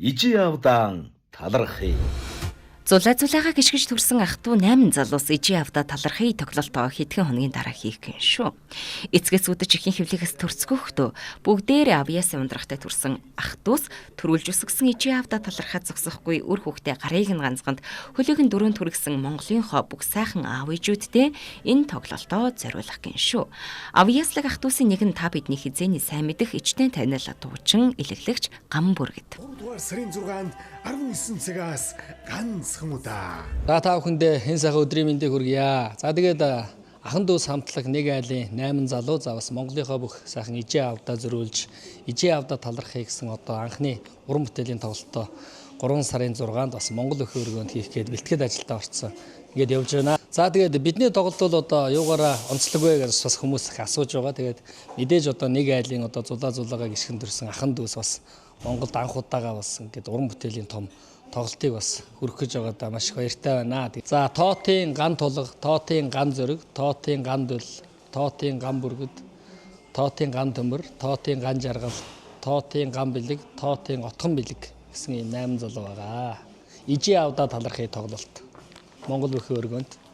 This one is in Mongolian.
ижи авдаан талархъя. Зулайгаа гიშгэж төрсэн ах トゥ 8 залуус ижи авда талархъя тоглолтоо хэдхэн хоногийн дараа хийх гэн шүү. Эцгэс үдэж ихийн хөвлөгөөс төрцгөхдөө бүгдээр авьяасын ундрахтай төрсэн ах トゥ төрүүлж өсгсөн ижи авда талархаад зогсохгүй үр хөвгтэй гарыг нь ганцганд хөлөг нь дөрөв төргсөн Монголын хоо бүх сайхан аав ээжүүдтэй энэ тоглолтоо зориулах гэн шүү. Авьяаслаг ах トゥ нэг нь та бидний хизээний сайн мэдэх ичтэн танил дуучин илэглэгч гам бүргэд. Сарын 6-нд 19 цагаас ганцхан удаа. За та бүхэндээ энэ сайхан өдрийн мэндийг хүргье. За тэгээд ахан дүүс хамтлаг нэг айлын 8 залуу за бас Монголынхоо бүх сайхан ижи авдаа зөрүүлж ижи авдаа талархъя гэсэн одоо анхны уран бүтээлийн тоглолтоо 3 сарын 6-нд бас Монгол өхөө өргөнд хийх гээд бэлтгэл ажилдаа орцсон. Ингээд явж байна. За тэгээд бидний тоглолт бол одоо юугаараа онцлог вэ гэж бас хүмүүс их асууж байгаа. Тэгээд мэдээж одоо нэг айлын одоо зулаагаа гიშгэн төрсэн ахан дүүс бас Монголд анх удаага бас ингээд уран бүтээлийн том тоглолтыг бас хүргэх гэж байгаадаа маш их баяртай байна. За тоотын ган тулга, тоотын ган зөрөг, тоотын ган дөл, тоотын ган бүргэд, тоотын ган төмөр, тоотын ган жаргал, тоотын ган бэлэг, тоотын отхон бэлэг гэсэн ийм 8 залуу байгаа. Ижи авдаа талархъя тоглолт. Монгол өхөө өргөнд